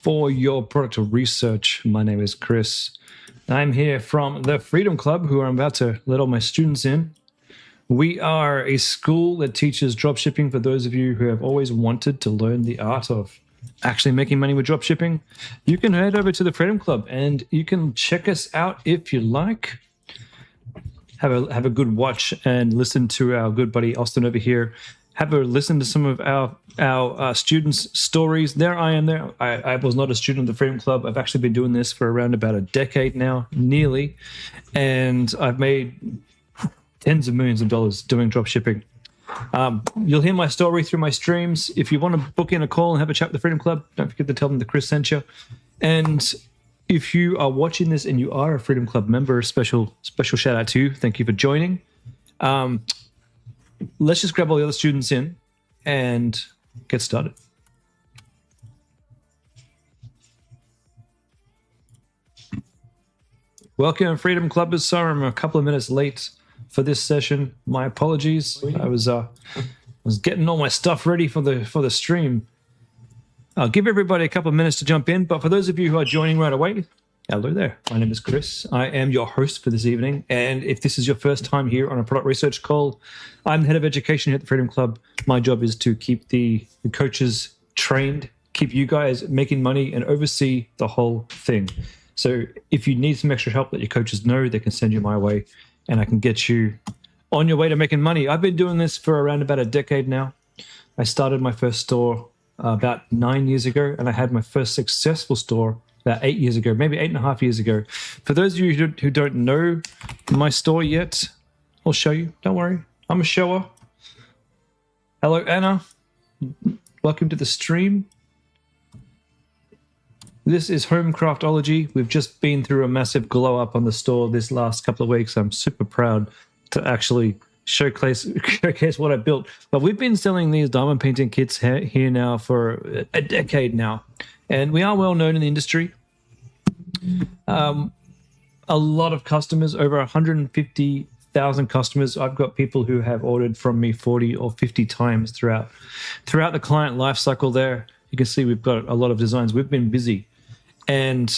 for your product research. My name is Chris. I'm here from the Freedom Club, who I'm about to let all my students in. We are a school that teaches dropshipping for those of you who have always wanted to learn the art of actually making money with dropshipping. You can head over to the Freedom Club and you can check us out if you like. Have a good watch and listen to our good buddy Austin over here. Have a listen to some of our students' stories. There I am there. I was not a student of the Freedom Club. I've actually been doing this for around about a decade now, nearly. And I've made tens of millions of dollars doing drop shipping. You'll hear my story through my streams. If you want to book in a call and have a chat with the Freedom Club, don't forget to tell them that Chris sent you. And if you are watching this and you are a Freedom Club member, special shout out to you. Thank you for joining. Let's just grab all the other students in and get started. Welcome, Freedom Clubbers. Sorry, I'm a couple of minutes late for this session. My apologies. I was getting all my stuff ready for the stream. I'll give everybody a couple of minutes to jump in, but for those of you who are joining right away, hello there. My name is Chris. I am your host for this evening, and if this is your first time here on a product research call, I'm the head of education here at the Freedom Club. My job is to keep the coaches trained, keep you guys making money, and oversee the whole thing. So if you need some extra help, let your coaches know. They can send you my way, and I can get you on your way to making money. I've been doing this for around about a decade now. I started my first store about 9 years ago, and I had my first successful store about 8 years ago, maybe 8.5 years ago. For those of you who don't know my store yet, I'll show you. Don't worry, I'm a shower. Hello, Anna. Welcome to the stream. This is Home Craftology. We've just been through a massive glow up on the store this last couple of weeks. I'm super proud to actually showcase what I built. But we've been selling these diamond painting kits here now for a decade now. And we are well known in the industry. A lot of customers, over 150,000 customers. I've got people who have ordered from me 40 or 50 times throughout the client life cycle there. You can see we've got a lot of designs. We've been busy. And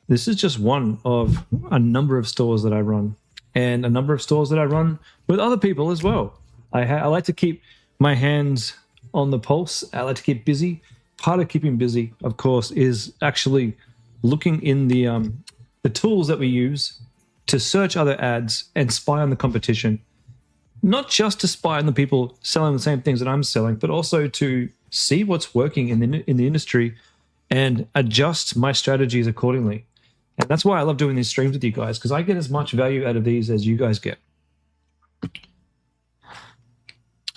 this is just one of a number of stores that I run, and a number of stores that I run with other people as well. I like to keep my hands on the pulse. I like to keep busy. Part of keeping busy, of course, is actually looking in the tools that we use to search other ads and spy on the competition. Not just to spy on the people selling the same things that I'm selling, but also to see what's working in the industry and adjust my strategies accordingly. And that's why I love doing these streams with you guys, because I get as much value out of these as you guys get.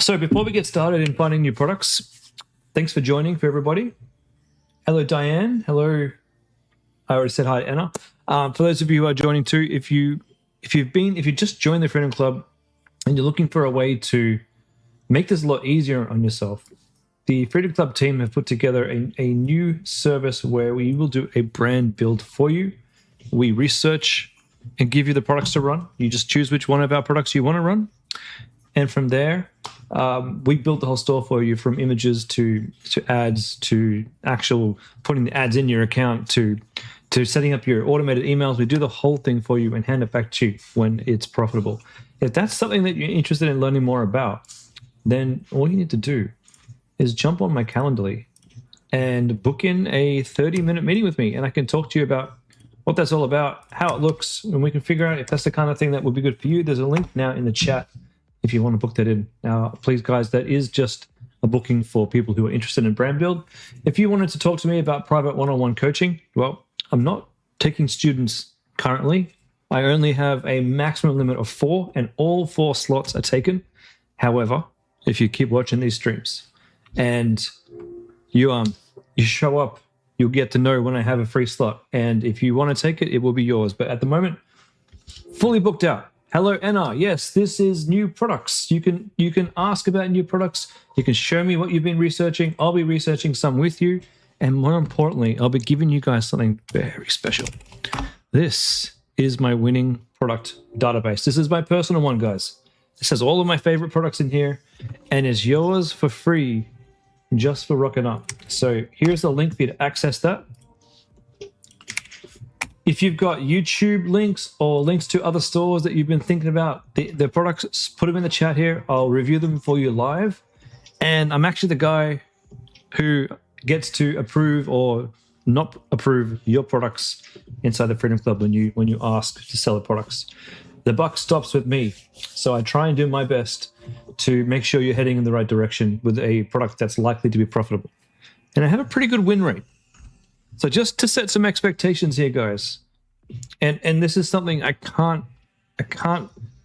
So before we get started in finding new products, thanks for joining, for everybody. Hello, Diane. Hello. I already said hi to Anna. For those of you who are joining too, if you just joined the Freedom Club and you're looking for a way to make this a lot easier on yourself, the Freedom Club team have put together a new service where we will do a brand build for you. We research and give you the products to run. You just choose which one of our products you want to run. And from there, we build the whole store for you, from images to ads to actual putting the ads in your account to setting up your automated emails. We do the whole thing for you and hand it back to you when it's profitable. If that's something that you're interested in learning more about, then all you need to do is jump on my Calendly and book in a 30-minute meeting with me, and I can talk to you about what that's all about, how it looks, and we can figure out if that's the kind of thing that would be good for you. There's a link now in the chat if you want to book that in. Now, please, guys, that is just a booking for people who are interested in brand build. If you wanted to talk to me about private one-on-one coaching, well, I'm not taking students currently. I only have a maximum limit of 4, and all 4 slots are taken. However, if you keep watching these streams and you show up, you'll get to know when I have a free slot. And if you want to take it, it will be yours. But at the moment, fully booked out. Hello, Anna. Yes, this is new products. You can ask about new products. You can show me what you've been researching. I'll be researching some with you. And more importantly, I'll be giving you guys something very special. This is my winning product database. This is my personal one, guys. This has all of my favorite products in here, and is yours for free just for rocking up. So here's the link for you to access that. If you've got YouTube links or links to other stores that you've been thinking about, the products, put them in the chat here. I'll review them for you live. And I'm actually the guy who gets to approve or not approve your products inside the Freedom Club when you ask to sell the products. The buck stops with me. So I try and do my best to make sure you're heading in the right direction with a product that's likely to be profitable. And I have a pretty good win rate. So just to set some expectations here, guys, and this is something I can't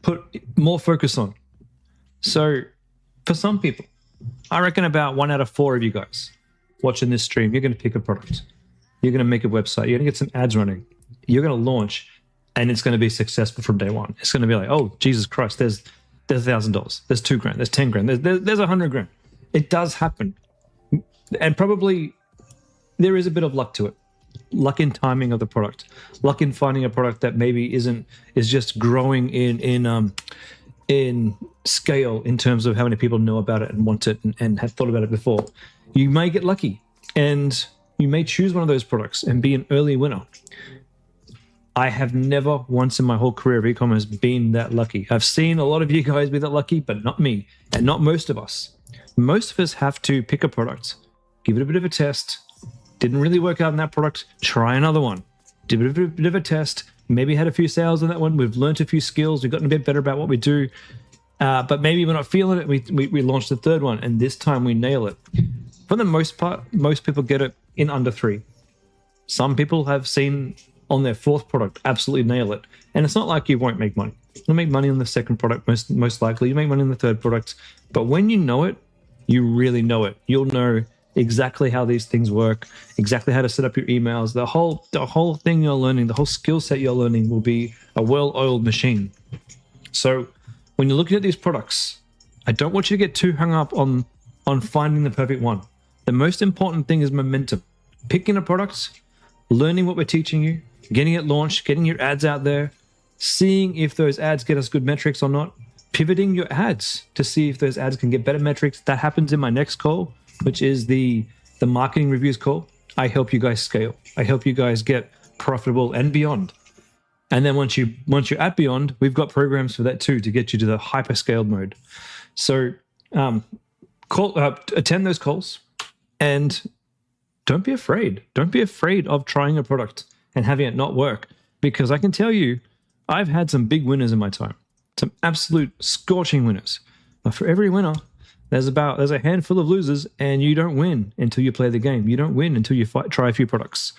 put more focus on. So for some people, I reckon about 1 out of 4 of you guys watching this stream, you're going to pick a product. You're going to make a website. You're going to get some ads running. You're going to launch, and it's going to be successful from day one. It's going to be like, oh, Jesus Christ, there's $1,000. There's $2,000. There's $10,000. There's $100,000. It does happen. And probably there is a bit of luck to it. Luck in timing of the product. Luck in finding a product that maybe is just growing in scale in terms of how many people know about it and want it and have thought about it before. You may get lucky and you may choose one of those products and be an early winner. I have never once in my whole career of e-commerce been that lucky. I've seen a lot of you guys be that lucky, but not me, and not most of us. Most of us have to pick a product, give it a bit of a test. Didn't really work out in that product, try another one. Did a bit of a test, maybe had a few sales on that one. We've learned a few skills. We've gotten a bit better about what we do. But maybe we're not feeling it. We launched the third one, and this time we nail it. For the most part, most people get it in under 3. Some people have seen on their 4th product absolutely nail it. And it's not like you won't make money. You'll make money on the 2nd product, most likely. You make money on the 3rd product. But when you know it, you really know it. You'll know exactly how these things work, exactly how to set up your emails. The whole thing you're learning, the whole skill set you're learning will be a well-oiled machine. So when you're looking at these products, I don't want you to get too hung up on finding the perfect one. The most important thing is momentum. Picking a product, learning what we're teaching you, getting it launched, getting your ads out there, seeing if those ads get us good metrics or not, pivoting your ads to see if those ads can get better metrics. That happens in my next call, which is the marketing reviews call. I help you guys scale. I help you guys get profitable and beyond. And then once you're at beyond, we've got programs for that too to get you to the hyper scaled mode. So attend those calls and don't be afraid. Don't be afraid of trying a product and having it not work, because I can tell you, I've had some big winners in my time, some absolute scorching winners. But for every winner, there's a handful of losers, and you don't win until you play the game. You don't win until you try a few products.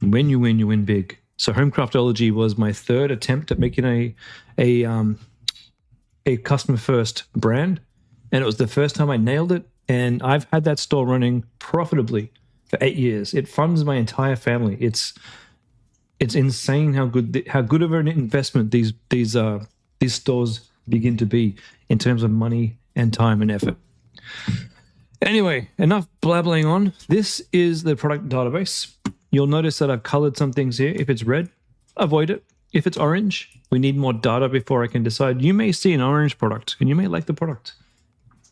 When you win big. So Homecraftology was my 3rd attempt at making a customer first brand, and it was the first time I nailed it. And I've had that store running profitably for 8 years. It funds my entire family. It's insane how good of an investment these stores begin to be in terms of money and time and effort. Anyway, enough blabbling on. This is the product database. You'll notice that I've colored some things here. If it's red, avoid it. If it's orange, we need more data before I can decide. You may see an orange product and you may like the product.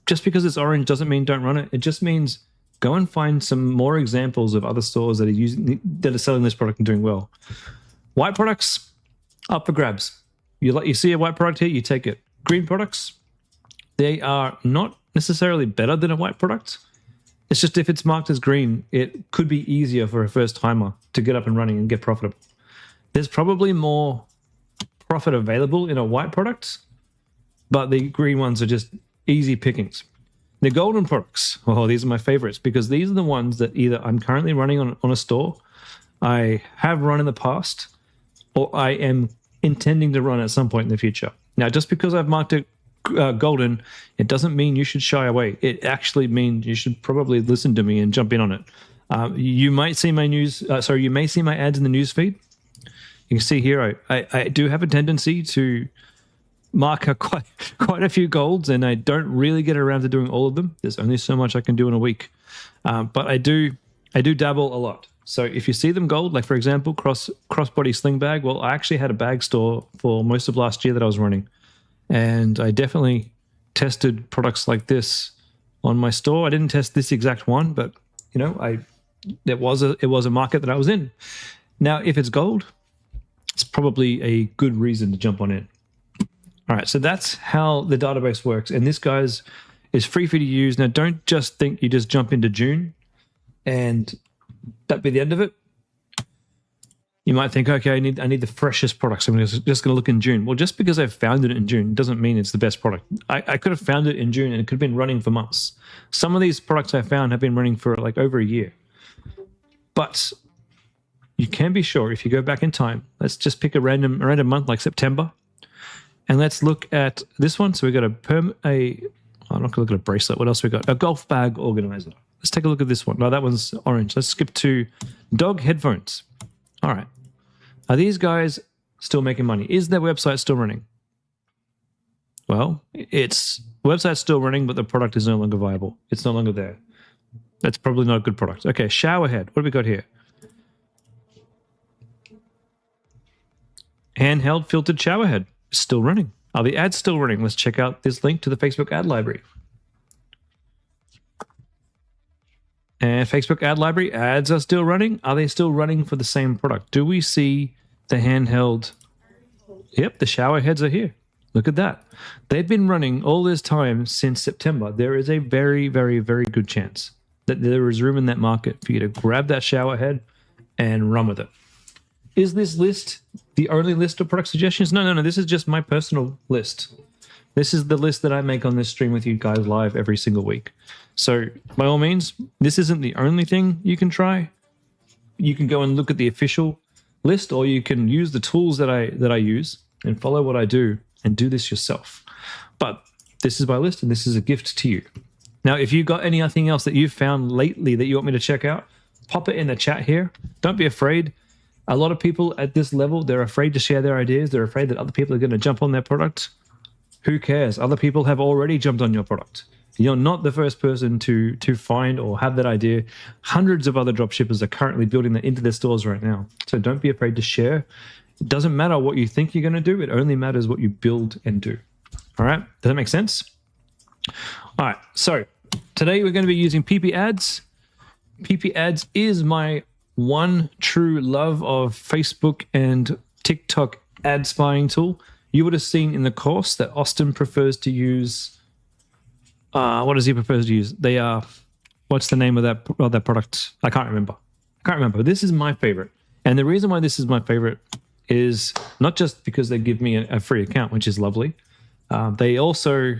Just because it's orange doesn't mean don't run it. It just means go and find some more examples of other stores that are selling this product and doing well. White products, up for grabs. You see a white product here, you take it. Green products, they are not necessarily better than a white product. It's just if it's marked as green, it could be easier for a first timer to get up and running and get profitable. There's probably more profit available in a white product, but the green ones are just easy pickings. The golden products, these are my favorites, because these are the ones that either I'm currently running on a store, I have run in the past, or I am intending to run at some point in the future. Now, just because I've marked it golden, it doesn't mean you should shy away. It actually means you should probably listen to me and jump in on it. You might see my you may see my ads in the news feed. You can see here, I do have a tendency to mark quite a few golds, and I don't really get around to doing all of them. There's only so much I can do in a week, but I do dabble a lot. So if you see them gold, like for example, crossbody sling bag, well, I actually had a bag store for most of last year that I was running, and I definitely tested products like this on my store. I didn't test this exact one, but it was a market that I was in. Now, if it's gold, it's probably a good reason to jump on it. All right, so that's how the database works. And this, guys, is free for you to use. Now, don't just think you just jump into June and that'd be the end of it. You might think, okay, I need the freshest product, so I'm just going to look in June. Well, just because I've found it in June doesn't mean it's the best product. I could have found it in June and it could have been running for months. Some of these products I found have been running for like over a year. But you can be sure if you go back in time, let's just pick a random month like September. And let's look at this one. So we got I'm not going to look at a bracelet. What else we got? A golf bag organizer. Let's take a look at this one. No, that one's orange. Let's skip to dog headphones. All right. Are these guys still making money? Is their website still running? Well, website's still running, but the product is no longer viable. It's no longer there. That's probably not a good product. Okay, shower head. What do we got here? Handheld filtered shower head. Still running. Are the ads still running? Let's check out this link to the Facebook ad library. And Facebook ad library ads are still running. Are they still running for the same product? Do we see the handheld? Yep, the shower heads are here. Look at that. They've been running all this time since September. There is a very, very, very good chance that there is room in that market for you to grab that shower head and run with it. Is this list the only list of product suggestions? No. This is just my personal list. This is the list that I make on this stream with you guys live every single week. So by all means, this isn't the only thing you can try. You can go and look at the official list, or you can use the tools that I use and follow what I do and do this yourself. But this is my list, and this is a gift to you. Now, if you've got anything else that you've found lately that you want me to check out, pop it in the chat here. Don't be afraid. A lot of people at this level, they're afraid to share their ideas. They're afraid that other people are going to jump on their product. Who cares? Other people have already jumped on your product. You're not the first person to find or have that idea. Hundreds of other dropshippers are currently building that into their stores right now. So don't be afraid to share. It doesn't matter what you think you're going to do. It only matters what you build and do. All right? Does that make sense? All right. So today we're going to be using PiPi ads. PiPi ads is my one true love of Facebook and TikTok ad spying tool. You would have seen in the course that Austin prefers to use. What does he prefer to use? They are. What's the name of that product? I can't remember. This is my favorite, and the reason why this is my favorite is not just because they give me a free account, which is lovely. They also,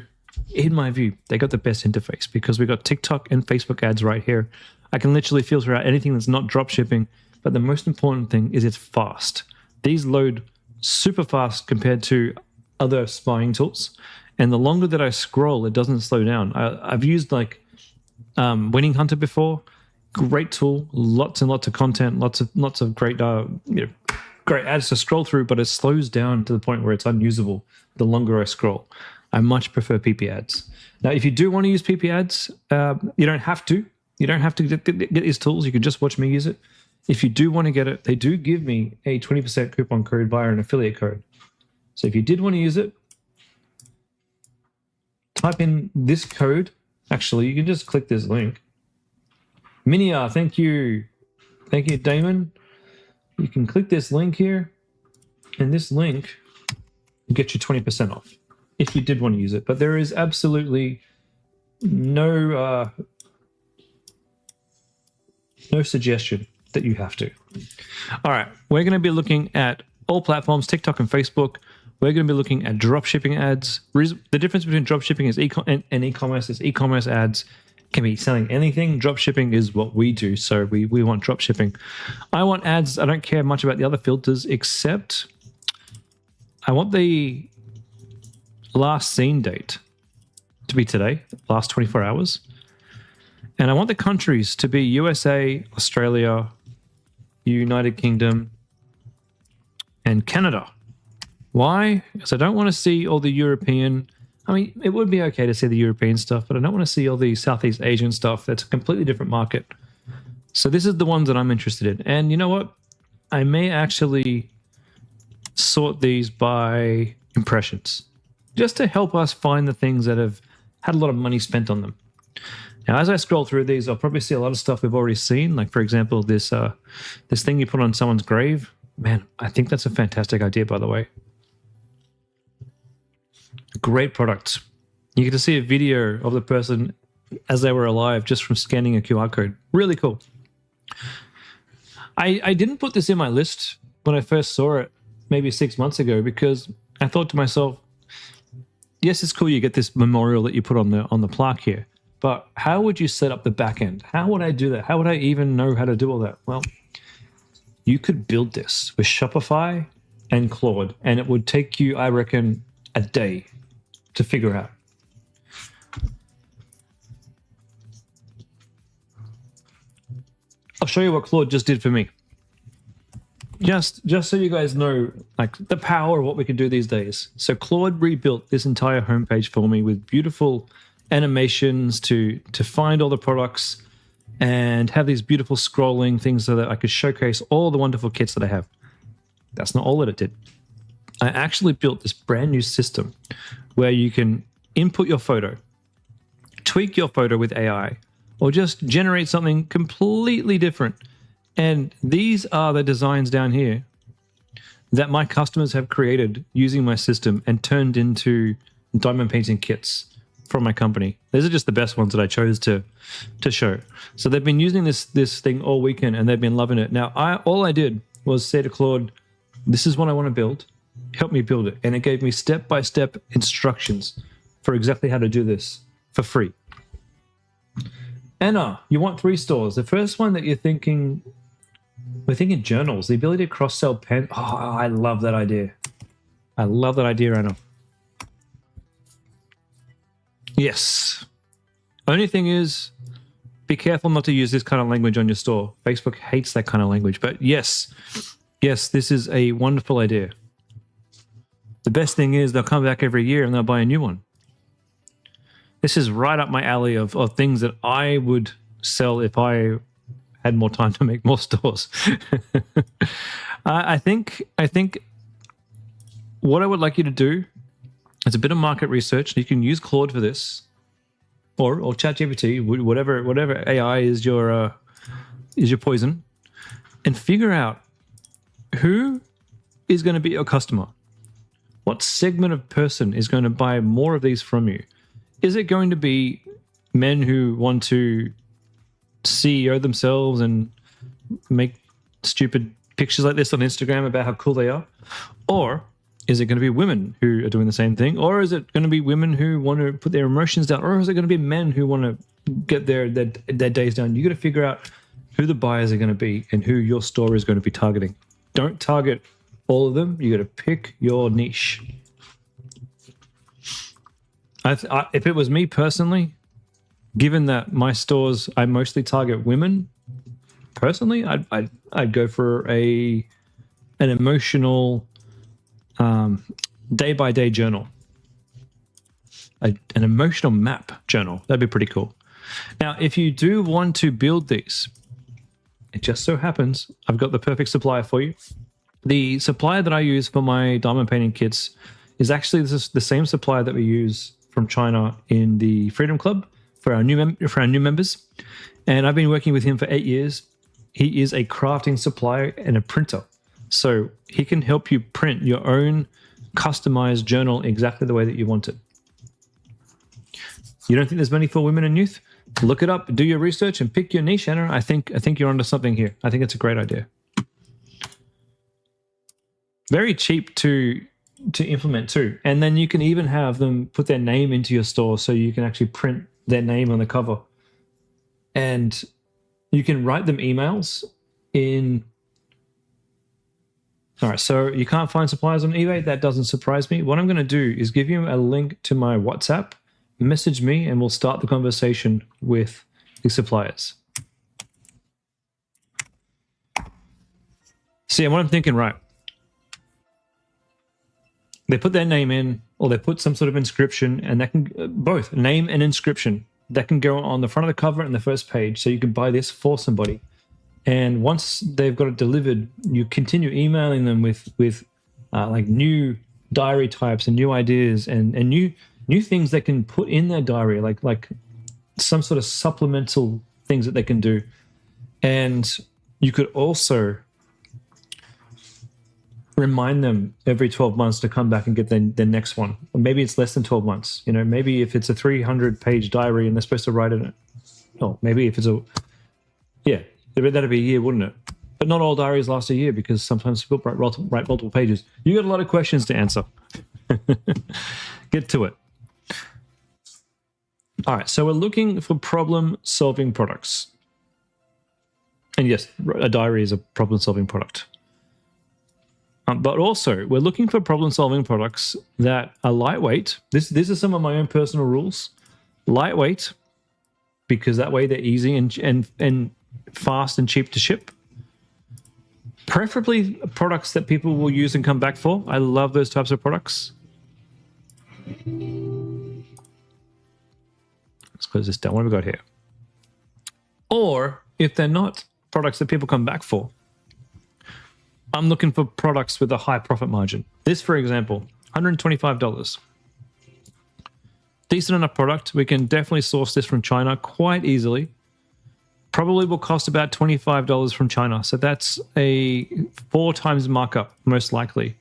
in my view, they got the best interface because we got TikTok and Facebook ads right here. I can literally filter out anything that's not drop shipping, but the most important thing is it's fast. These load super fast compared to other spying tools, and the longer that I scroll, it doesn't slow down. I've used like Winning Hunter before. Great tool, lots and lots of content, lots of great great ads to scroll through, but it slows down to the point where it's unusable the longer I scroll. I much prefer PiPi ads. Now, if you do want to use PiPi ads, you don't have to. You don't have to get these tools. You can just watch me use it. If you do want to get it, they do give me a 20% coupon code via an affiliate code. So if you did want to use it, type in this code. Actually, you can just click this link. Minia, thank you. Thank you, Damon. You can click this link here, and this link will get you 20% off if you did want to use it. But there is absolutely no suggestion that you have to. All right, we're going to be looking at all platforms, TikTok and Facebook. We're going to be looking at dropshipping ads. The difference between dropshipping and e-commerce is e-commerce ads can be selling anything. Dropshipping is what we do, so we want dropshipping. I want ads. I don't care much about the other filters, except I want the last seen date to be today, last 24 hours. And I want the countries to be USA, Australia, United Kingdom, and Canada. Why? Because I don't want to see all the European. I mean, it would be okay to see the European stuff, but I don't want to see all the Southeast Asian stuff. That's a completely different market. So this is the ones that I'm interested in. And you know what? I may actually sort these by impressions, just to help us find the things that have had a lot of money spent on them. Now, as I scroll through these, I'll probably see a lot of stuff we've already seen. Like, for example, this thing you put on someone's grave. Man, I think that's a fantastic idea, by the way. Great product. You get to see a video of the person as they were alive just from scanning a QR code. Really cool. I didn't put this in my list when I first saw it maybe 6 months ago because I thought to myself, yes, it's cool you get this memorial that you put on the plaque here, but how would you set up the back end? How would I do that? How would I even know how to do all that? Well, you could build this with Shopify and Claude, and it would take you, I reckon, a day to figure out. I'll show you what Claude just did for me. Just so you guys know, like, the power of what we can do these days. So Claude rebuilt this entire homepage for me with beautiful animations to find all the products and have these beautiful scrolling things so that I could showcase all the wonderful kits that I have. That's not all that it did. I actually built this brand new system where you can input your photo, tweak your photo with AI, or just generate something completely different. And these are the designs down here that my customers have created using my system and turned into diamond painting kits from my company. These are just the best ones that I chose to show. So they've been using this thing all weekend and they've been loving it. Now, all I did was say to Claude, this is what I want to build. Help me build it. And it gave me step-by-step instructions for exactly how to do this for free. Anna, you want 3 stores. The first one that you're thinking, we're thinking journals, the ability to cross-sell pen. Oh, I love that idea. I love that idea, Anna. Yes. Only thing is, be careful not to use this kind of language on your store. Facebook hates that kind of language. But yes, this is a wonderful idea. The best thing is they'll come back every year and they'll buy a new one. This is right up my alley of things that I would sell if I had more time to make more stores. I think what I would like you to do is a bit of market research. You can use Claude for this, or ChatGPT, whatever AI is your poison, and figure out who is going to be your customer. What segment of person is going to buy more of these from you? Is it going to be men who want to CEO themselves and make stupid pictures like this on Instagram about how cool they are? Or is it going to be women who are doing the same thing? Or is it going to be women who want to put their emotions down? Or is it going to be men who want to get their days down? You got to figure out who the buyers are going to be and who your store is going to be targeting. Don't target all of them. You got to pick your niche. If it was me personally, given that my stores, I mostly target women, personally, I'd go for an emotional day-by-day journal, an emotional map journal. That'd be pretty cool. Now, if you do want to build these, it just so happens I've got the perfect supplier for you. The supplier that I use for my diamond painting kits is actually the same supplier that we use from China in the Freedom Club for our new members, and I've been working with him for 8 years. He is a crafting supplier and a printer, so he can help you print your own customized journal exactly the way that you want it. You don't think there's many for women and youth? Look it up, do your research, and pick your niche, Anna. I think you're onto something here. I think it's a great idea. Very cheap to implement too. And then you can even have them put their name into your store so you can actually print their name on the cover. And you can write them emails in... All right, so you can't find suppliers on eBay. That doesn't surprise me. What I'm going to do is give you a link to my WhatsApp, message me, and we'll start the conversation with the suppliers. See, what I'm thinking, right? They put their name in, or they put some sort of inscription, and that can both name and inscription that can go on the front of the cover and the first page. So you can buy this for somebody, and once they've got it delivered, you continue emailing them with like new diary types and new ideas and new things they can put in their diary, like some sort of supplemental things that they can do. And you could also remind them every 12 months to come back and get their next one. Or maybe it's less than 12 months. You know, maybe if it's a 300-page diary and they're supposed to write in it. Oh, maybe if it's that'd be a year, wouldn't it? But not all diaries last a year because sometimes people write multiple pages. You got a lot of questions to answer. Get to it. All right, so we're looking for problem-solving products. And yes, a diary is a problem-solving product. But also, we're looking for problem-solving products that are lightweight. These are some of my own personal rules. Lightweight, because that way they're easy and fast and cheap to ship. Preferably products that people will use and come back for. I love those types of products. Let's close this down. What have we got here? Or if they're not products that people come back for, I'm looking for products with a high profit margin. This, for example, $125. Decent enough product. We can definitely source this from China quite easily. Probably will cost about $25 from China. So that's a 4 times markup, most likely.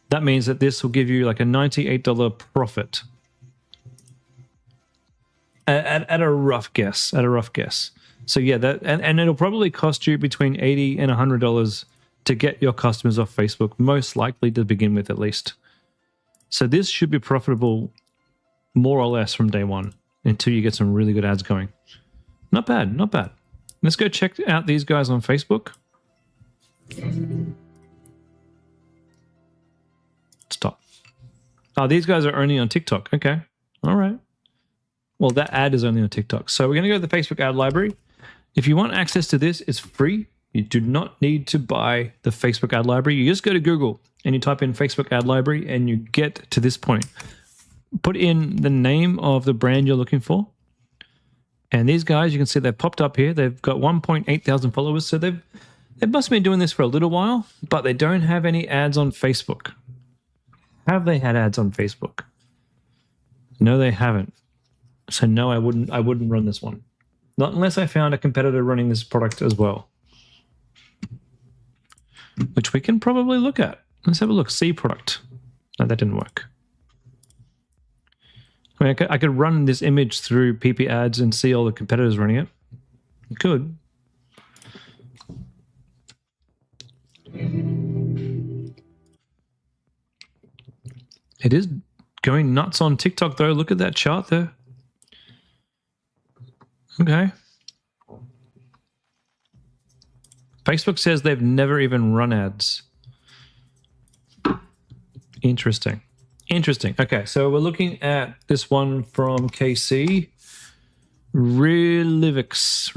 That means that this will give you like a $98 profit. At a rough guess. So yeah, that and it'll probably cost you between $80 and $100 to get your customers off Facebook, most likely to begin with at least. So this should be profitable more or less from day one until you get some really good ads going. Not bad, not bad. Let's go check out these guys on Facebook. Stop. Oh, these guys are only on TikTok. Okay. All right. Well, that ad is only on TikTok. So we're going to go to the Facebook ad library. If you want access to this, it's free. You do not need to buy the Facebook ad library. You just go to Google and you type in Facebook ad library and you get to this point. Put in the name of the brand you're looking for. And these guys, you can see they've popped up here. They've got 1.8 thousand followers. So they must have been doing this for a little while, but they don't have any ads on Facebook. Have they had ads on Facebook? No, they haven't. So no, I wouldn't run this one. Not unless I found a competitor running this product as well. Which we can probably look at. Let's have a look. See product. No, that didn't work. I mean, I could run this image through PiPi ads and see all the competitors running it. I could. It is going nuts on TikTok though. Look at that chart there. Okay. Facebook says they've never even run ads. Interesting. Interesting. Okay, so we're looking at this one from KC. Relivix.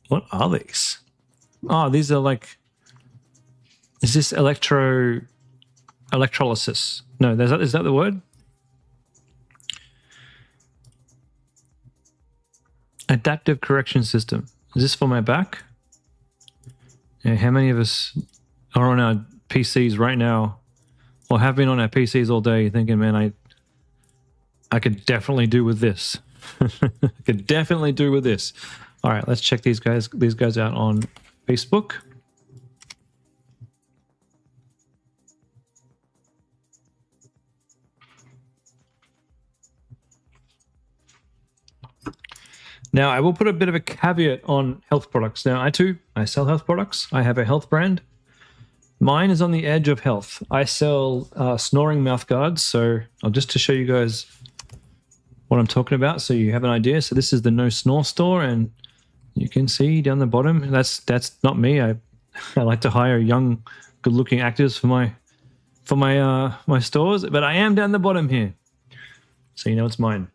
What are these? Oh, these are like... Is this electrolysis? No, is that the word? Adaptive correction system. Is this for my back? Yeah, how many of us are on our PCs right now or have been on our PCs all day thinking, man, I could definitely do with this. I could definitely do with this. All right, let's check these guys out on Facebook. Now, I will put a bit of a caveat on health products. Now, I sell health products. I have a health brand. Mine is on the edge of health. I sell snoring mouth guards. So just to show you guys what I'm talking about so you have an idea. So this is the No Snore store, and you can see down the bottom, that's not me. I like to hire young, good-looking actors for my stores, but I am down the bottom here. So you know it's mine.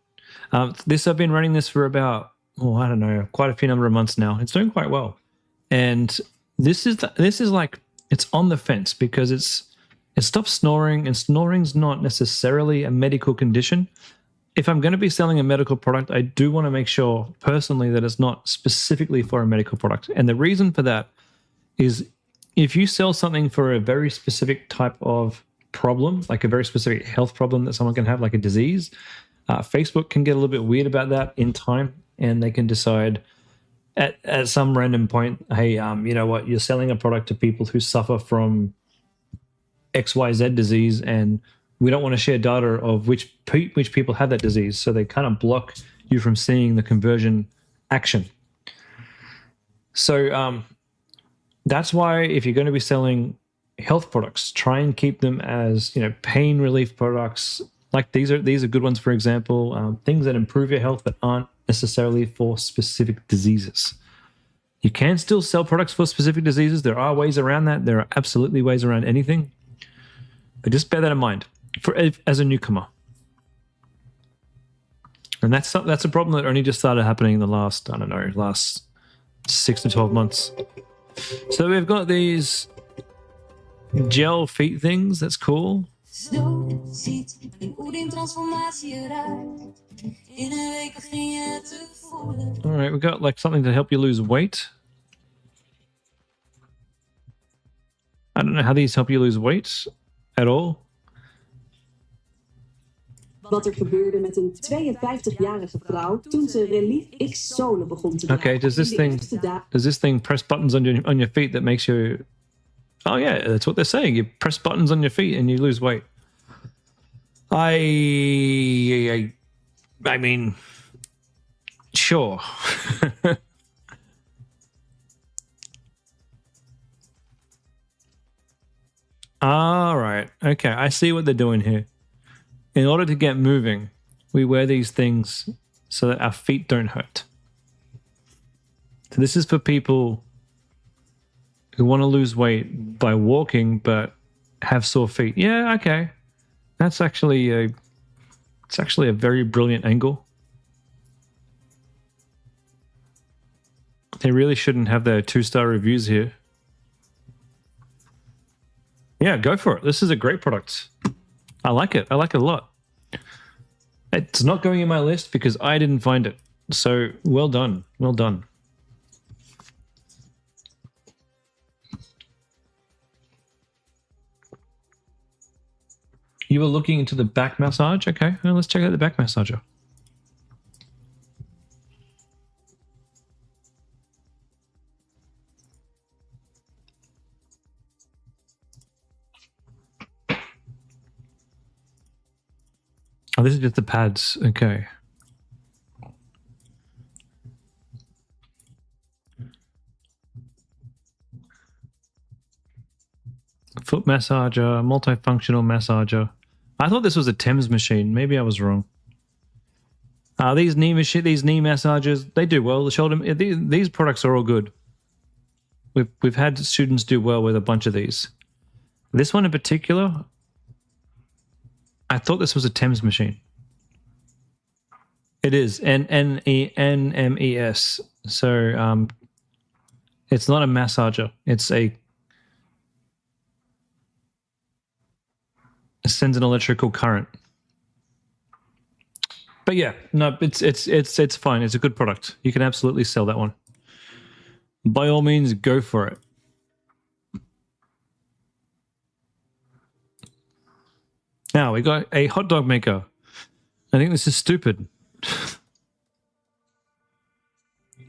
I've been running this for about, I don't know, quite a few number of months now. It's doing quite well. And this is like, it's on the fence because it stops snoring, and snoring's not necessarily a medical condition. If I'm going to be selling a medical product, I do want to make sure personally that it's not specifically for a medical product. And the reason for that is if you sell something for a very specific type of problem, like a very specific health problem that someone can have, like a disease, Facebook can get a little bit weird about that in time, and they can decide at some random point, hey, you know what, you're selling a product to people who suffer from XYZ disease, and we don't want to share data of which people have that disease. So they kind of block you from seeing the conversion action. So that's why if you're going to be selling health products, try and keep them as, you know, pain relief products. Like these are good ones, for example, things that improve your health but aren't necessarily for specific diseases. You can still sell products for specific diseases. There are ways around that. There are absolutely ways around anything. But just bear that in mind as a newcomer. And that's a problem that only just started happening in the last, I don't know, last 6 to 12 months. So we've got these gel feet things. That's cool. All right, we got like something to help you lose weight. I don't know how these help you lose weight at all. Wat er gebeurde met een 52-jarige vrouw toen ze Relief X-zolen begon te dragen. Okay, does this thing press buttons on your feet that makes you? Oh yeah, that's what they're saying. You press buttons on your feet and you lose weight. I mean, sure. All right. Okay, I see what they're doing here. In order to get moving, we wear these things so that our feet don't hurt. So this is for people who want to lose weight by walking but have sore feet. Yeah, okay. That's actually a very brilliant angle. They really shouldn't have their 2-star reviews here. Yeah, go for it. This is a great product. I like it. I like it a lot. It's not going in my list because I didn't find it. So well done. Well done. You were looking into the back massage? Okay, well, let's check out the back massager. Oh, this is just the pads. Okay. Foot massager, multifunctional massager. I thought this was a Thames machine. Maybe I was wrong. These knee massagers, they do well. The shoulder, these products are all good. We've had students do well with a bunch of these. This one in particular, I thought this was a Thames machine. It is NMES. So it's not a massager. It sends an electrical current. But yeah, no, it's fine. It's a good product. You can absolutely sell that one. By all means, go for it. Now we got a hot dog maker. I think this is stupid.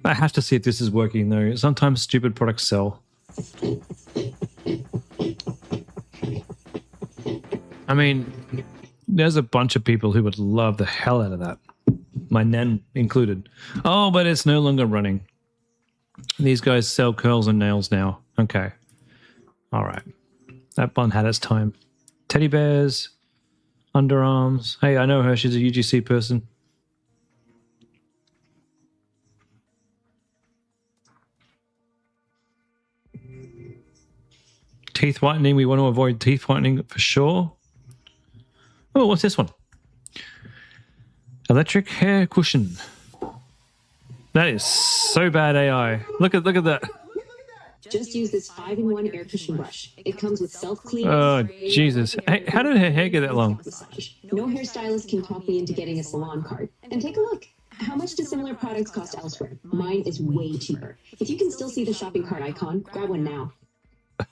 I have to see if this is working though. Sometimes stupid products sell. I mean, there's a bunch of people who would love the hell out of that. My nan included. Oh, but it's no longer running. These guys sell curls and nails now. Okay. All right. That one had its time. Teddy bears. Underarms. Hey, I know her. She's a UGC person. Teeth whitening. We want to avoid teeth whitening for sure. Oh, what's this one? Electric hair cushion. That is so bad AI. Look at that. Just use this 5-in-1 air cushion brush. It comes with self-clean. Oh, Jesus. Hey, how did her hair get that long? No hairstylist can talk me into getting a salon card. And take a look. How much do similar products cost elsewhere? Mine is way cheaper. If you can still see the shopping cart icon, grab one now.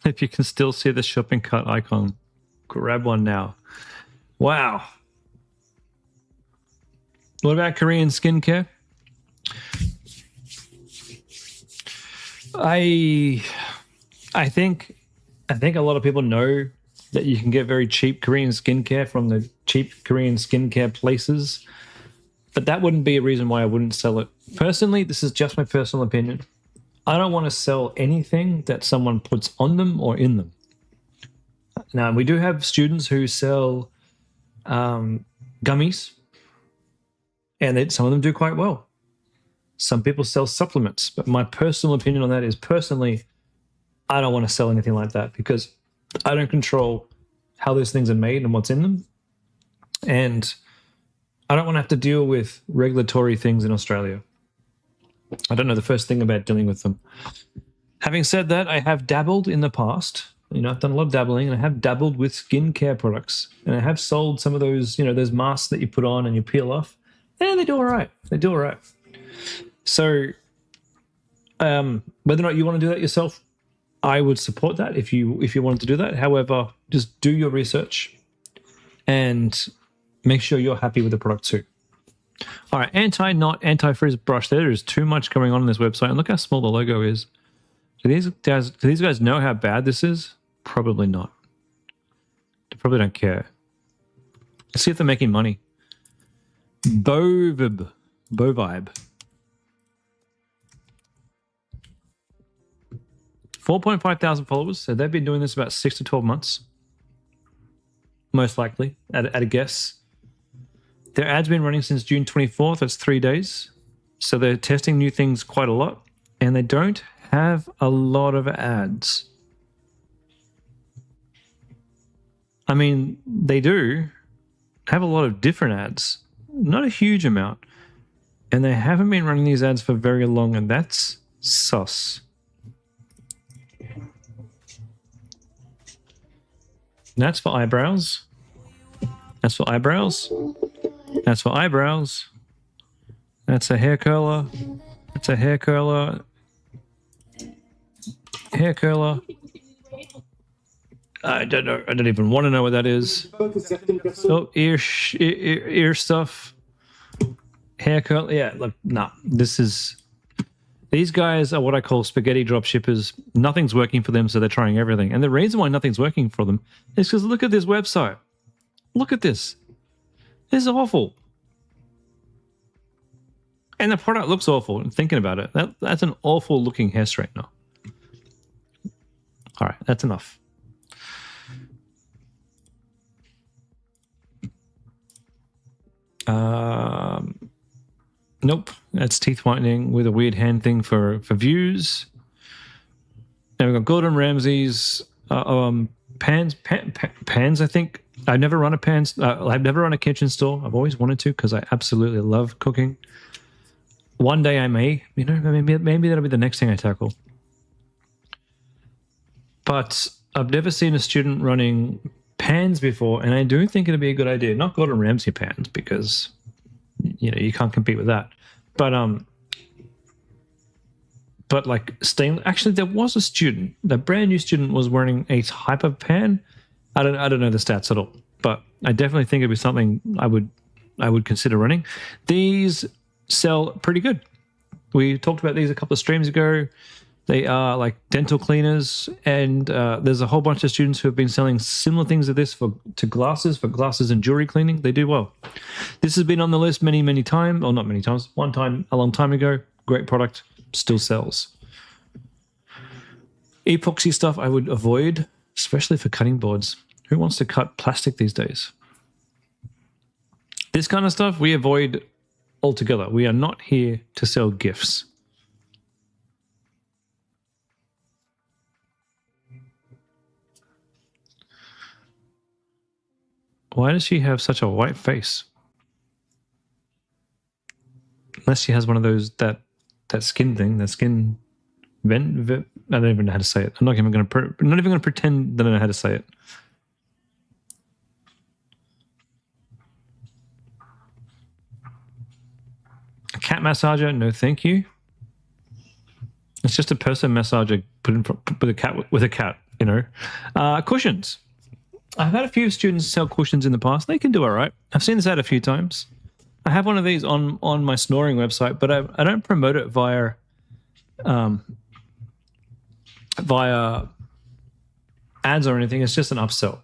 If you can still see the shopping cart icon, grab one now. Wow. What about Korean skincare? I think a lot of people know that you can get very cheap Korean skincare from the cheap Korean skincare places, but that wouldn't be a reason why I wouldn't sell it. Personally, this is just my personal opinion. I don't want to sell anything that someone puts on them or in them. Now, we do have students who sell gummies, and some of them do quite well. Some people sell supplements, but my personal opinion on that is personally, I don't want to sell anything like that because I don't control how those things are made and what's in them. And I don't want to have to deal with regulatory things in Australia. I don't know the first thing about dealing with them. Having said that, I have dabbled in the past. I've done a lot of dabbling, and I have dabbled with skincare products. And I have sold some of those, those masks that you put on and you peel off. And they do all right. They do all right. So whether or not you want to do that yourself, I would support that if you wanted to do that. However, just do your research and make sure you're happy with the product too. All right, anti-knot, anti-frizz brush. There is too much going on this website. And look how small the logo is. Do these guys know how bad this is? Probably not. They probably don't care. Let's see if they're making money. Bovibe. 4.5 thousand followers. So they've been doing this about 6 to 12 months. Most likely, at a guess. Their ad's been running since June 24th. That's 3 days. So they're testing new things quite a lot. And they don't have a lot of ads. I mean, they do have a lot of different ads. Not a huge amount. And they haven't been running these ads for very long. And that's sus. That's for eyebrows. That's for eyebrows. That's for eyebrows. That's a hair curler. That's a hair curler. Hair curler. I don't know. I don't even want to know what that is. Oh, ear stuff. Hair curl. Yeah, look, nah. These guys are what I call spaghetti drop shippers. Nothing's working for them, so they're trying everything. And the reason why nothing's working for them is because look at this website. Look at this. This is awful. And the product looks awful. I'm thinking about it. That's an awful looking hair straightener. All right, that's enough. Nope, that's teeth whitening with a weird hand thing for views. Now we've got Gordon Ramsay's pans. I think I've never run a pans. I've never run a kitchen store. I've always wanted to because I absolutely love cooking. One day I may, maybe that'll be the next thing I tackle. But I've never seen a student running pans before, and I do think it'd be a good idea. Not Gordon Ramsay pans because you can't compete with that. But like stainless. Actually, there was a student. The brand new student was wearing a type of pan. I don't know the stats at all, but I definitely think it'd be something I would consider running. These sell pretty good. We talked about these a couple of streams ago. They are like dental cleaners, and there's a whole bunch of students who have been selling similar things to this for glasses and jewelry cleaning. They do well. This has been on the list many times, or not many times. One time, a long time ago. Great product, still sells. Epoxy stuff I would avoid, especially for cutting boards. Who wants to cut plastic these days? This kind of stuff we avoid altogether. We are not here to sell gifts. Why does she have such a white face? Unless she has one of those, that skin thing, that skin vent. I don't even know how to say it. I'm not even going to pretend that I know how to say it. A cat massager? No, thank you. It's just a person massager with a cat. Cushions. I've had a few students sell cushions in the past. They can do all right. I've seen this ad a few times. I have one of these on my snoring website, but I don't promote it via ads or anything. It's just an upsell.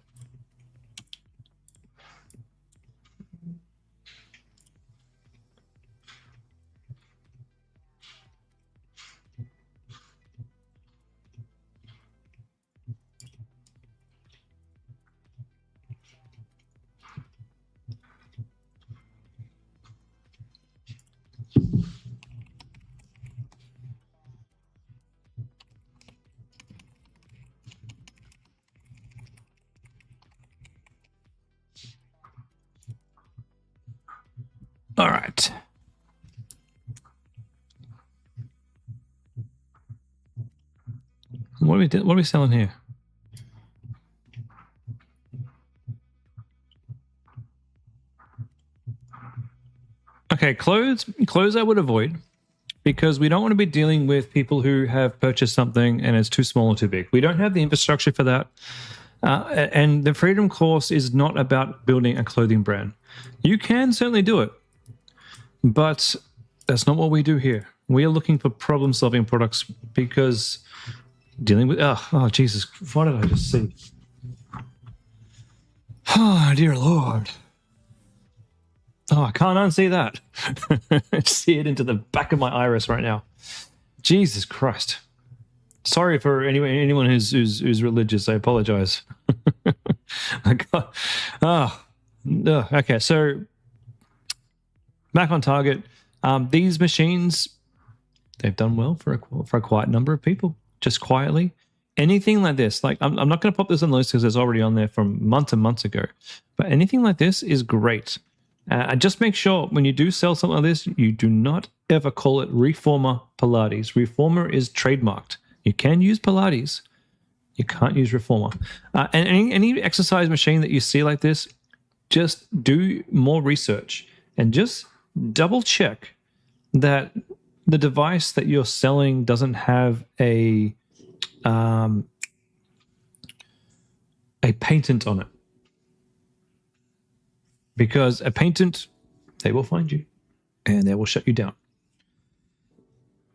All right. What are we selling here? Okay, clothes I would avoid because we don't want to be dealing with people who have purchased something and it's too small or too big. We don't have the infrastructure for that. And the Freedom course is not about building a clothing brand. You can certainly do it, but that's not what we do here. We are looking for problem-solving products because dealing with... Oh, Jesus. What did I just see? Oh, dear Lord. Oh, I can't unsee that. I see it into the back of my iris right now. Jesus Christ. Sorry for anyone who's religious. I apologize. Okay, so back on target. These machines, they've done well for a quiet number of people, just quietly. Anything like this, like I'm not going to pop this on the list because it's already on there from months and months ago, but anything like this is great. Just make sure when you do sell something like this, you do not ever call it Reformer Pilates. Reformer is trademarked. You can use Pilates. You can't use Reformer. And any exercise machine that you see like this, just do more research and just double check that the device that you're selling doesn't have a patent on it. Because a patent, they will find you and they will shut you down.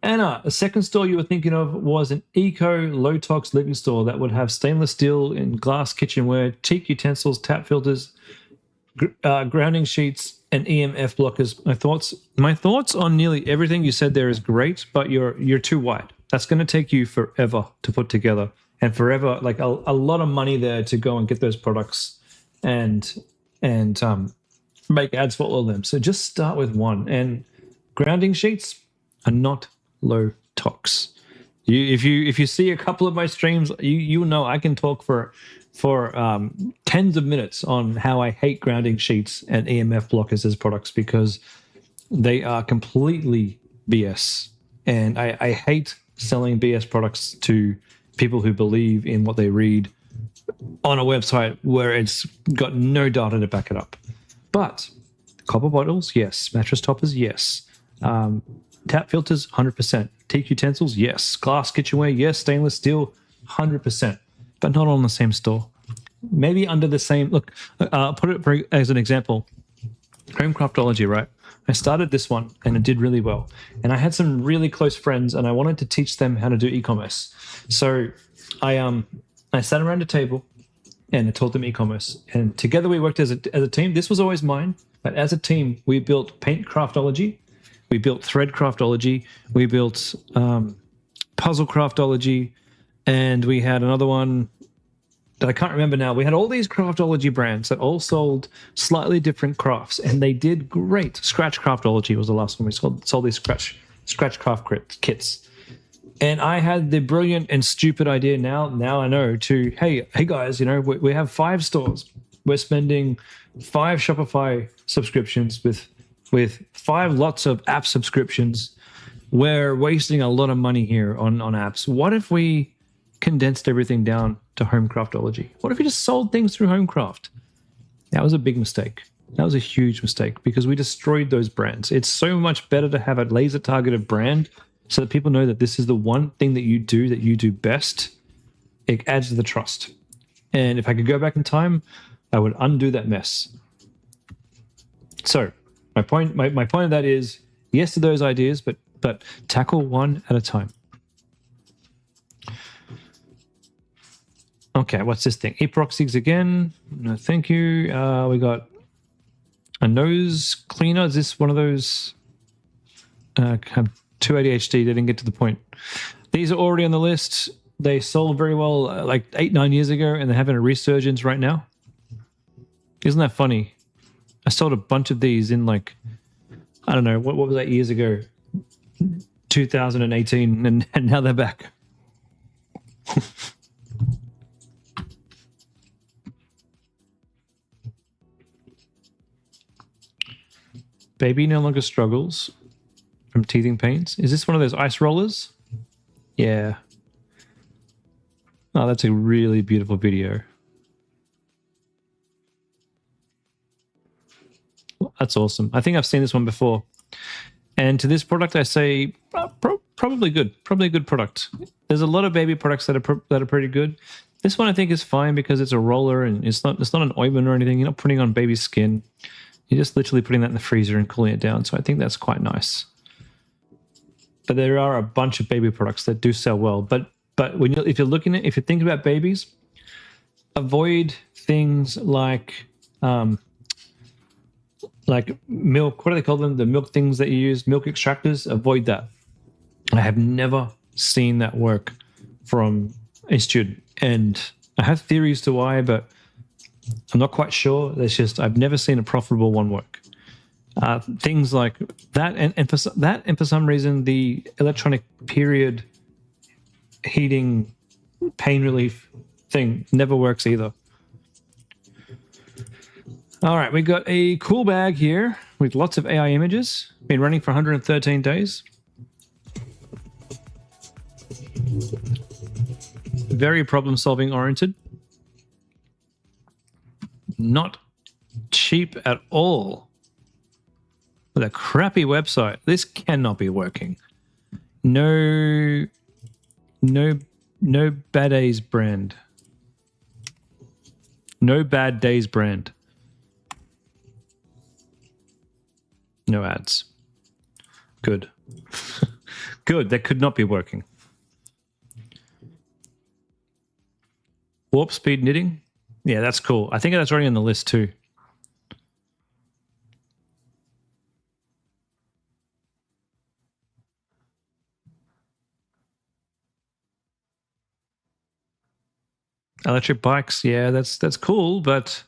Anna, a second store you were thinking of was an eco low-tox living store that would have stainless steel and glass kitchenware, teak utensils, tap filters, grounding sheets, and EMF blockers. My thoughts on nearly everything you said there is great, but you're too wide. That's going to take you forever to put together, and forever, like a lot of money there to go and get those products and make ads for all of them. So just start with one. And grounding sheets are not low tox. If you see a couple of my streams, you know I can talk for tens of minutes on how I hate grounding sheets and EMF blockers as products because they are completely BS. And I hate selling BS products to people who believe in what they read on a website where it's got no data to back it up. But copper bottles, yes. Mattress toppers, yes. Tap filters, 100%. Teak utensils, yes. Glass kitchenware, yes. Stainless steel, 100%. But not on the same store. Maybe under the same... Look, put it as an example. Home Craftology, right? I started this one and it did really well. And I had some really close friends and I wanted to teach them how to do e-commerce. So I sat around a table and I taught them e-commerce. And together we worked as a team. This was always mine. But as a team, we built Paint Craftology. We built Thread Craftology. We built Puzzle Craftology. And we had another one that I can't remember now. We had all these craftology brands that all sold slightly different crafts. And they did great. Scratch Craftology was the last one. We sold these scratch craft kits. And I had the brilliant and stupid idea now I know to, hey guys, we have 5 stores. We're spending 5 Shopify subscriptions with 5 lots of app subscriptions. We're wasting a lot of money here on apps. What if we condensed everything down to Home Craftology? What if we just sold things through Homecraft? That was a big mistake. That was a huge mistake because we destroyed those brands. It's so much better to have a laser targeted brand so that people know that this is the one thing that you do best. It adds to the trust. And if I could go back in time, I would undo that mess. So, My point of that is yes to those ideas, but tackle one at a time. Okay, what's this thing? Epoxies again. No, thank you. We got a nose cleaner. Is this one of those? Have 2 ADHD. They didn't get to the point. These are already on the list. They sold very well like 8-9 years ago, and they're having a resurgence right now. Isn't that funny? I sold a bunch of these in like, I don't know, what was that years ago? 2018, and now they're back. Baby no longer struggles from teething pains. Is this one of those ice rollers? Yeah. Oh, that's a really beautiful video. That's awesome. I think I've seen this one before. And to this product, I say probably good. Probably a good product. There's a lot of baby products that are pretty good. This one I think is fine because it's a roller and it's not an ointment or anything. You're not putting on baby skin. You're just literally putting that in the freezer and cooling it down. So I think that's quite nice. But there are a bunch of baby products that do sell well. But if you're thinking about babies, avoid things like milk. What do they call them? The milk things that you use, milk extractors. Avoid that. I have never seen that work from a student, and I have theories to why, but I'm not quite sure. I've never seen a profitable one work. Things like that, and for some reason, the electronic period heating pain relief thing never works either. All right, we got a cool bag here with lots of AI images. Been running for 113 days. Very problem-solving oriented. Not cheap at all. With a crappy website. This cannot be working. No bad days brand. No bad days brand. No ads. Good. Good. That could not be working. Warp speed knitting. Yeah, that's cool. I think that's already on the list too. Electric bikes. Yeah, that's cool, but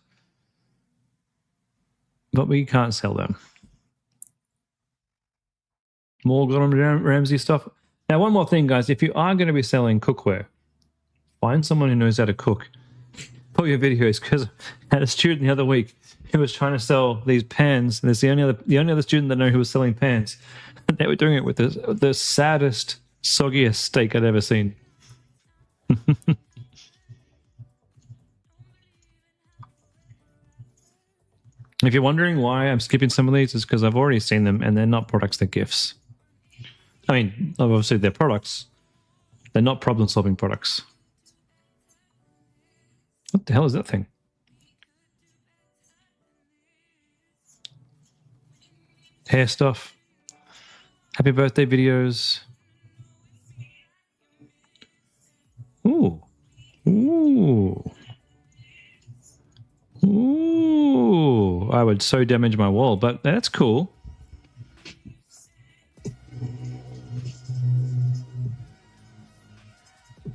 we can't sell them. More Gordon Ramsay stuff. Now, one more thing, guys. If you are going to be selling cookware, find someone who knows how to cook. Put your videos, because I had a student the other week who was trying to sell these pans, and there's the only other student that I know who was selling pans. And they were doing it with the saddest, soggiest steak I'd ever seen. If you're wondering why I'm skipping some of these, it's because I've already seen them, and they're not products, they're gifts. I mean, obviously they're products. They're not problem-solving products. What the hell is that thing? Hair stuff. Happy birthday videos. Ooh. Ooh. Ooh. I would so damage my wall, but that's cool.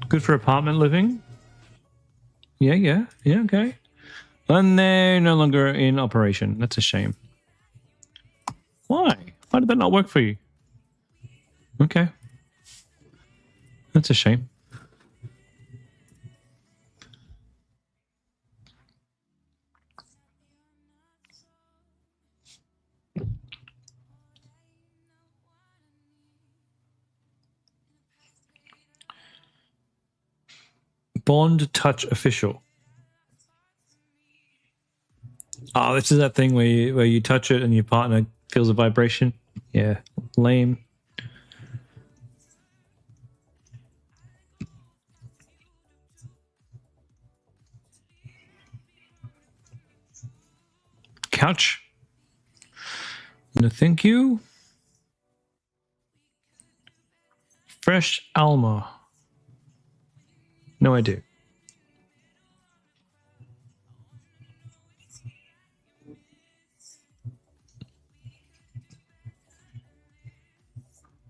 Good for apartment living. Yeah, okay. And they're no longer in operation. That's a shame. Why? Why did that not work for you? Okay. That's a shame. Bond Touch Official. Oh, this is that thing where you touch it and your partner feels a vibration. Yeah, lame. Couch. No, thank you. Fresh Alma. No idea.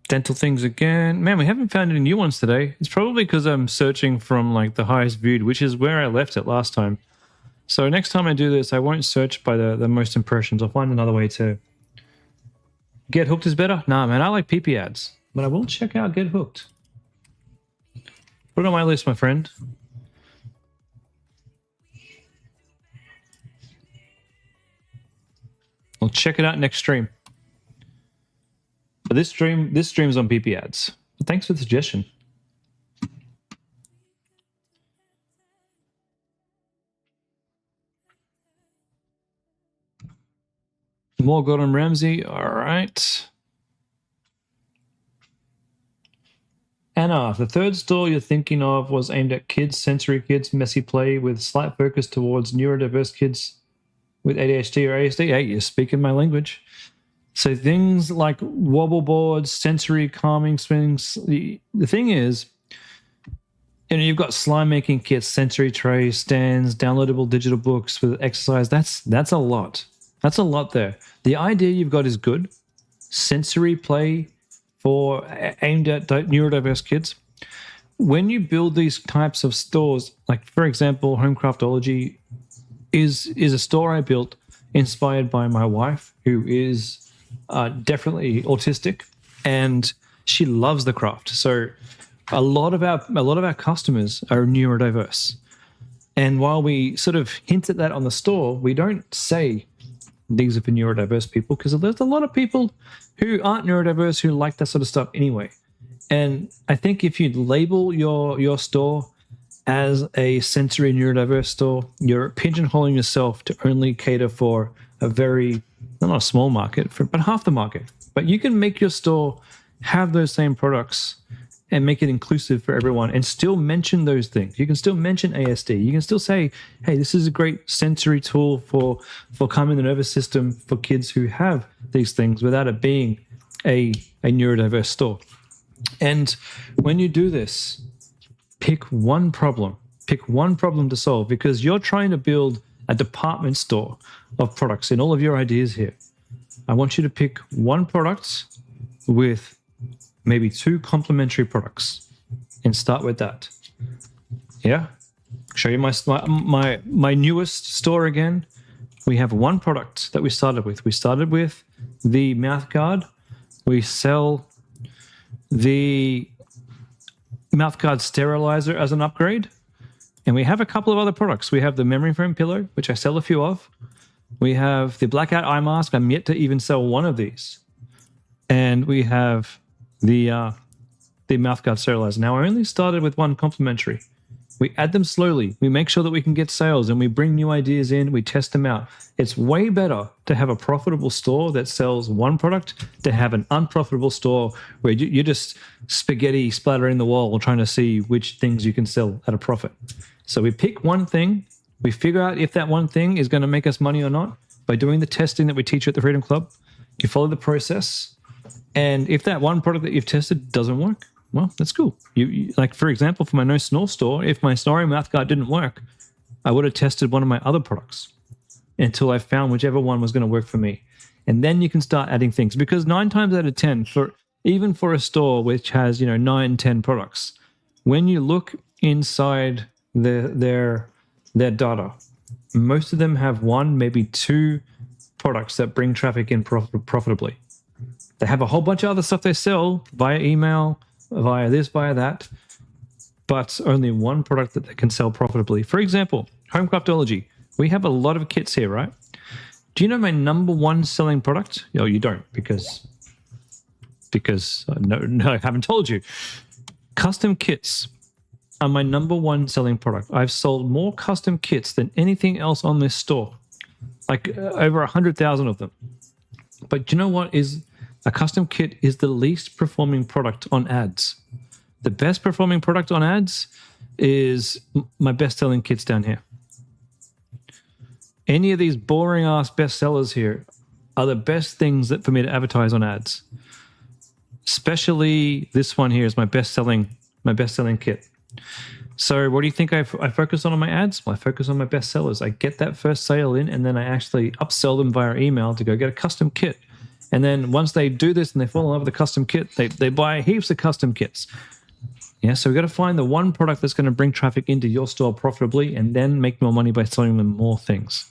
Dental things again. Man, we haven't found any new ones today. It's probably because I'm searching from like the highest viewed, which is where I left it last time. So next time I do this, I won't search by the most impressions. I'll find another way to get hooked is better. Nah, man, I like PiPi ads, but I will check out Get Hooked. Put it on my list, my friend. I'll check it out next stream. But this stream's on PiPi ads. But thanks for the suggestion. More Gordon Ramsay. All right. Anna, the third store you're thinking of was aimed at kids, sensory kids, messy play with slight focus towards neurodiverse kids with ADHD or ASD. Hey, you're speaking my language. So things like wobble boards, sensory calming swings. The thing is, you know, you've got slime making kits, sensory trays, stands, downloadable digital books with exercise. That's a lot. That's a lot there. The idea you've got is good. Sensory play for aimed at neurodiverse kids. When you build these types of stores, like for example, Homecraftology is a store I built inspired by my wife, who is definitely autistic, and she loves the craft. So a lot of our customers are neurodiverse, and while we sort of hint at that on the store, we don't say these are for neurodiverse people, because there's a lot of people who aren't neurodiverse who like that sort of stuff anyway. And I think if you label your store as a sensory neurodiverse store, you're pigeonholing yourself to only cater for a very, not a small market, but half the market. But you can make your store have those same products and make it inclusive for everyone and still mention those things. You can still mention ASD. You can still say, hey, this is a great sensory tool for calming the nervous system for kids who have these things without it being a neurodiverse store. And when you do this, pick one problem to solve, because you're trying to build a department store of products in all of your ideas here. I want you to pick one product with maybe two complementary products and start with that. Yeah. Show you my newest store again. We have one product that we started with. We started with the mouth guard. We sell the mouth guard sterilizer as an upgrade. And we have a couple of other products. We have the memory foam pillow, which I sell a few of. We have the blackout eye mask. I'm yet to even sell one of these. And we have the mouthguard sterilizer. Now, I only started with one complimentary. We add them slowly. We make sure that we can get sales, and we bring new ideas in. We test them out. It's way better to have a profitable store that sells one product to have an unprofitable store where you're just spaghetti splattering the wall trying to see which things you can sell at a profit. So we pick one thing. We figure out if that one thing is going to make us money or not by doing the testing that we teach at the Freedom Club. You follow the process. And if that one product that you've tested doesn't work, well, that's cool. You like, for example, for my no snore store, if my snoring mouthguard didn't work, I would have tested one of my other products until I found whichever one was going to work for me. And then you can start adding things, because 9 times out of 10, even for a store which has 9, 10 products, when you look inside their data, most of them have 1, maybe 2 products that bring traffic in profitably. They have a whole bunch of other stuff they sell via email, via this, via that, but only one product that they can sell profitably. For example, Homecraftology. We have a lot of kits here, right? Do you know my number 1 selling product? Oh, you don't, because no, I haven't told you. Custom kits are my number 1 selling product. I've sold more custom kits than anything else on this store, like over 100,000 of them. But you know what is a custom kit is the least performing product on ads. The best performing product on ads is my best-selling kits down here. Any of these boring-ass bestsellers here are the best things that for me to advertise on ads. Especially this one here is my best-selling kit. So what do you think I focus on my ads? Well, I focus on my best sellers. I get that first sale in, and then I actually upsell them via email to go get a custom kit. And then once they do this and they fall in love with the custom kit, they buy heaps of custom kits. Yeah, so we've got to find the one product that's going to bring traffic into your store profitably and then make more money by selling them more things.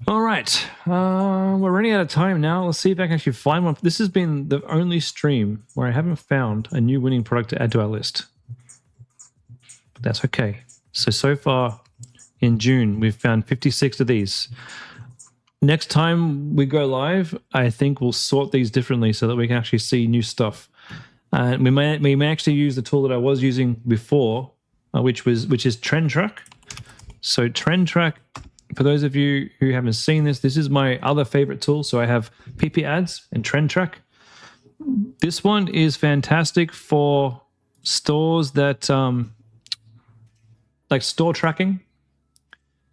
All right, we're running out of time now. Let's see if I can actually find one. This has been the only stream where I haven't found a new winning product to add to our list. But that's okay. So far in June, we've found 56 of these. Next time we go live, I think we'll sort these differently so that we can actually see new stuff. We may actually use the tool that I was using before, which is Trend Track. So Trend Track, for those of you who haven't seen this, this is my other favorite tool. So I have PiPi ads and Trend Track. This one is fantastic for stores that like store tracking.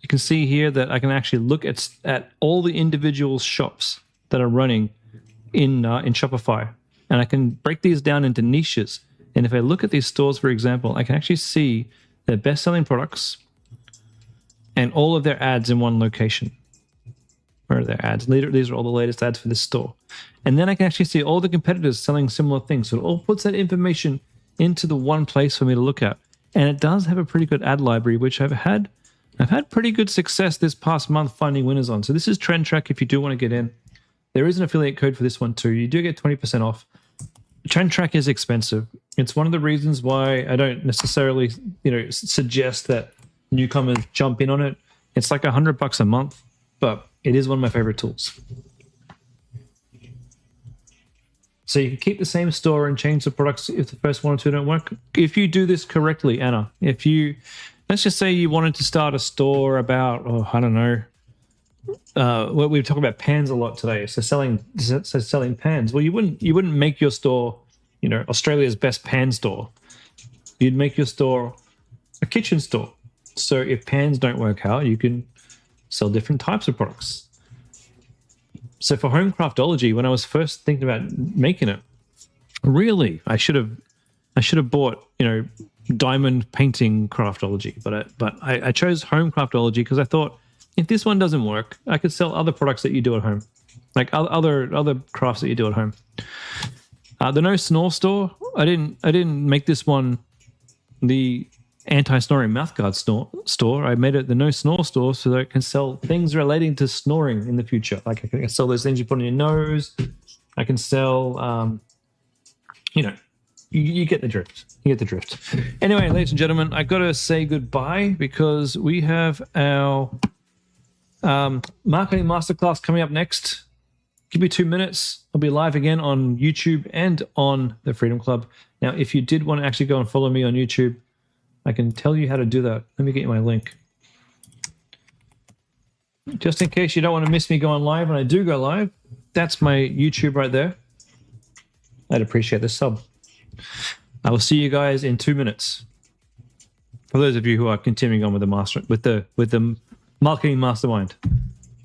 You can see here that I can actually look at all the individual shops that are running in Shopify, and I can break these down into niches. And if I look at these stores, for example, I can actually see their best-selling products and all of their ads in one location. Where are their ads? These are all the latest ads for this store. And then I can actually see all the competitors selling similar things. So it all puts that information into the one place for me to look at. And it does have a pretty good ad library, which I've had pretty good success this past month finding winners on. So this is Trend Track if you do want to get in. There is an affiliate code for this one too. You do get 20% off. Trend Track is expensive. It's one of the reasons why I don't necessarily, suggest that newcomers jump in on it. It's like $100 a month, but it is one of my favorite tools. So you can keep the same store and change the products if the first one or two don't work. If you do this correctly, Anna, let's just say you wanted to start a store about, we've talked about pans a lot today. So selling pans. Well, you wouldn't make your store, Australia's best pan store. You'd make your store a kitchen store. So if pans don't work out, you can sell different types of products. So for home craftology, when I was first thinking about making it, really, I should have bought, diamond painting craftology, but I chose home craftology because I thought if this one doesn't work, I could sell other products that you do at home, like other crafts that you do at home. The No Snore store, I didn't make this one the anti-snoring mouthguard store. I made it the No Snore store so that it can sell things relating to snoring in the future. Like I can sell those things you put on your nose. I can sell, you get the drift. You get the drift. Anyway, ladies and gentlemen, I got to say goodbye because we have our marketing masterclass coming up next. Give me 2 minutes. I'll be live again on YouTube and on the Freedom Club. Now, if you did want to actually go and follow me on YouTube, I can tell you how to do that. Let me get you my link. Just in case you don't want to miss me going live when I do go live, that's my YouTube right there. I'd appreciate the sub. I will see you guys in 2 minutes. For those of you who are continuing on with the marketing mastermind.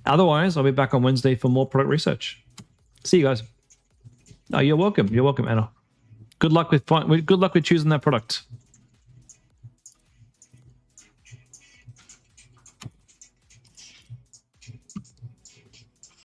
Otherwise, I'll be back on Wednesday for more product research. See you guys. Oh, you're welcome. You're welcome, Anna. Good luck with choosing that product.